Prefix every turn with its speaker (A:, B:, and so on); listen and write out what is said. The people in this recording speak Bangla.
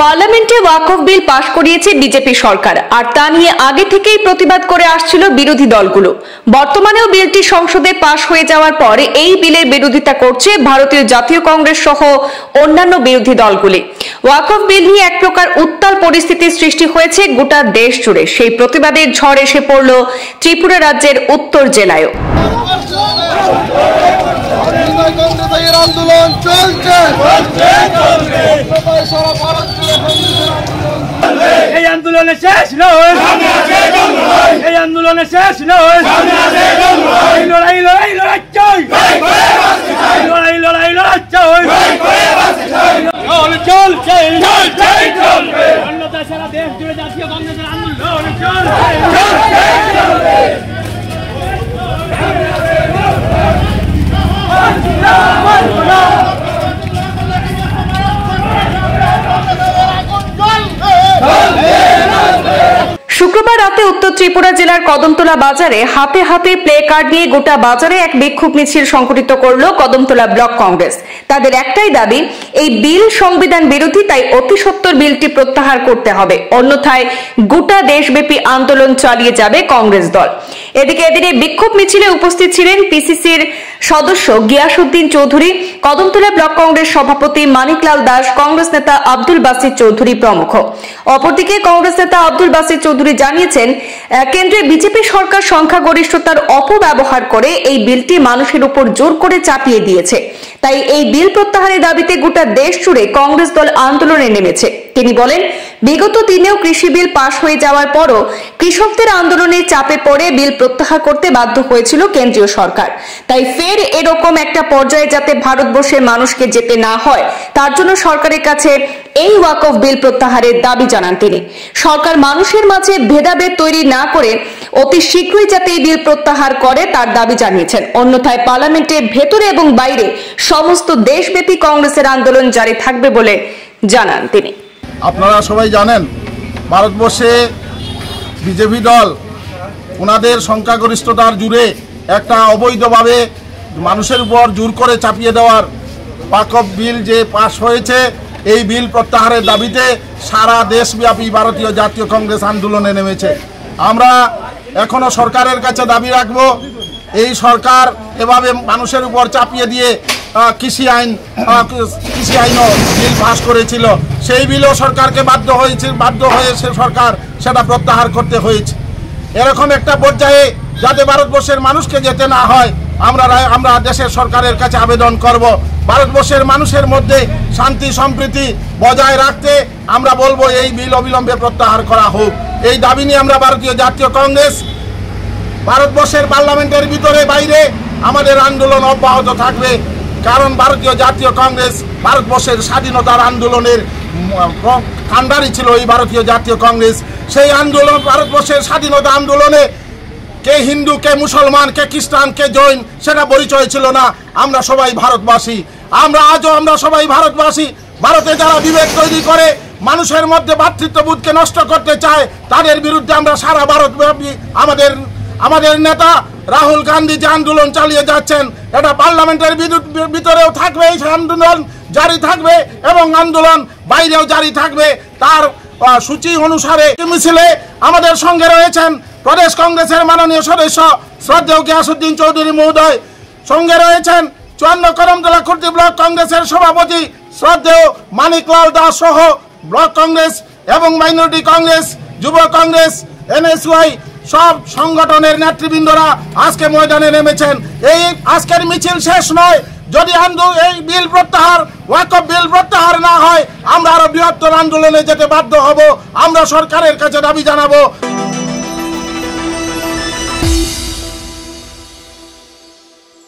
A: পার্লামেন্টে ওয়াকফ বিল পাশ করিয়েছে বিজেপি সরকার, আর তা নিয়ে আগে থেকেই প্রতিবাদ করে আসছিল বিরোধী দলগুলো। বর্তমানেও বিলটি সংসদে পাশ হয়ে যাওয়ার পর এই বিলের বিরোধিতা করছে ভারতীয় জাতীয় কংগ্রেস সহ অন্যান্য বিরোধী দলগুলি। ওয়াকফ বিল নিয়ে এক প্রকার উত্তাল পরিস্থিতির সৃষ্টি হয়েছে গোটা দেশ জুড়ে। সেই প্রতিবাদের ঝড় এসে পড়ল ত্রিপুরা রাজ্যের উত্তর জেলায়ও।
B: আন্দোলন চলছে,
C: এই আন্দোলনে শেষ নয়, এই আন্দোলনে শেষ নয়, লড়াই লড়াই লড়াই চাই, লড়াই লড়াই লড়াই চাই, চলছে অন্যথা সারা দেশ জুড়ে জাতীয় কংগ্রেসের আন্দোলন চলছে।
A: শুক্রবার রাতে উত্তর ত্রিপুরা জেলার কদমতলা বাজারে হাতে হাতে প্লে কার্ড নিয়ে গোটা বাজারে এক বিক্ষোভ মিছিল সংগঠিত করল কদমতলা ব্লক কংগ্রেস। তাদের একটাই দাবি, এই বিল সংবিধান বিরোধী, তাই অতি সত্বর বিলটি প্রত্যাহার করতে হবে, অন্যথায় গোটা দেশব্যাপী আন্দোলন চালিয়ে যাবে কংগ্রেস দল। এদিকে এদিনে বিক্ষোভ মিছিলে উপস্থিত ছিলেন পিসিসির সদস্য গিয়াসউদ্দিন চৌধুরী, কদমতলা ব্লক কংগ্রেস সভাপতি মানিকলাল দাস, কংগ্রেস নেতা আব্দুল বাসির চৌধুরী প্রমুখ। অপরদিকে কংগ্রেস নেতা আব্দুল বাসির চৌধুরী জানিয়েছেন, কেন্দ্রে বিজেপি সরকার সংখ্যাগরিষ্ঠতার অপব্যবহার করে এই বিলটি মানুষের উপর জোর করে চাপিয়ে দিয়েছে, তাই এই বিল প্রত্যাহারের দাবিতে গোটা দেশ জুড়ে কংগ্রেস দল আন্দোলনে নেমেছে। তিনি বলেন, বিগত দিনেও কৃষি বিল পাশ হয়ে যাওয়ার পরও কৃষকদের আন্দোলনের চাপে পড়ে বিল প্রত্যাহার করতে বাধ্য হয়েছিল কেন্দ্রীয় সরকার, তাই ফের এরকম একটা পর্যায়ে যাতে ভারতবর্ষের মানুষকে যেতে না হয় তার জন্য সরকারের কাছে এই ওয়াকফ বিল প্রত্যাহারের দাবি জানান তিনি। সরকার মানুষের মাঝে ভেদাভেদ তৈরি না করে অতি শীঘ্রই যাতে এই বিল প্রত্যাহার করে তার দাবি জানিয়েছেন, অন্যথায় পার্লামেন্টের ভেতরে এবং বাইরে সমস্ত দেশব্যাপী কংগ্রেসের আন্দোলন জারি থাকবে বলে জানান তিনি।
B: আপনারা সবাই জানেন, ভারতবর্ষে বিজেপি দল ওনাদের সংখ্যাগরিষ্ঠতার জুড়ে একটা অবৈধভাবে মানুষের উপর জোর করে চাপিয়ে দেওয়ার ওয়াকফ বিল যে পাশ হয়েছে, এই বিল প্রত্যাহারের দাবিতে সারা দেশব্যাপী ভারতীয় জাতীয় কংগ্রেস আন্দোলনে নেমেছে। আমরা এখনো সরকারের কাছে দাবি রাখব, এই সরকার এভাবে মানুষের উপর চাপিয়ে দিয়ে কৃষি আইনও বিল পাস করেছিল, সেই বিলও সরকারকে বাধ্য হয়েছে সরকার সেটা প্রত্যাহার করতে হয়েছে। এরকম একটা পর্যায়ে যাতে ভারতবর্ষের মানুষকে যেতে না হয়, আমরা দেশের সরকারের কাছে আবেদন করব, ভারতবর্ষের মানুষের মধ্যে শান্তি সম্প্রীতি বজায় রাখতে আমরা বলবো এই বিল অবিলম্বে প্রত্যাহার করা হোক। এই দাবি নিয়ে আমরা ভারতীয় জাতীয় কংগ্রেস ভারতবর্ষের পার্লামেন্টের ভিতরে বাইরে আমাদের আন্দোলন অব্যাহত থাকবে, কারণ ভারতীয় জাতীয় কংগ্রেস ভারতবর্ষের স্বাধীনতার আন্দোলনের কাণ্ডারি ছিল এই ভারতীয় জাতীয় কংগ্রেস। সেই আন্দোলন, ভারতবর্ষের স্বাধীনতা আন্দোলনে কে হিন্দু, কে মুসলমান, কে খ্রিস্টান, কে জৈন সেটা পরিচয় ছিল না। আমরা সবাই ভারতবাসী, আমরা সবাই ভারতবাসী। ভারতে যারা বিভেদ তৈরি করে মানুষের মধ্যে ভ্রাতৃত্ববোধকে নষ্ট করতে চায়, তাদের বিরুদ্ধে আমরা সারা ভারতব্যাপী আমাদের নেতা রাহুল গান্ধী যে আন্দোলন চালিয়ে যাচ্ছেন, এটা পার্লামেন্টের ভিতরেও থাকবে, এই আন্দোলন জারি থাকবে এবং আন্দোলন বাইরেও জারি থাকবে। তার সূচি অনুসারে মিছিলে আমাদের সঙ্গে রয়েছেন প্রদেশ কংগ্রেসের মাননীয় সদস্য শ্রদ্ধেয় গিয়াসউদ্দিন চৌধুরী মহোদয়, সঙ্গে রয়েছেন 54 কদমতলা খুর্তি ব্লক কংগ্রেসের সভাপতি শ্রদ্ধেয় মানিকলাল দাস সহ ব্লক কংগ্রেস এবং মাইনরিটি কংগ্রেস, যুব কংগ্রেস, এনএসওয়াই সব সংগঠনের নেতৃবৃন্দরা আজকে ময়দানে নেমেছেন। এই আজকের মিছিল শেষ নয়, যদি এই বিল প্রত্যাহার, ওয়াকফ বিল প্রত্যাহার না হয়, আমরা আরো বৃহত্তর আন্দোলনে যেতে বাধ্য হব। আমরা সরকারের কাছে দাবি জানাবো।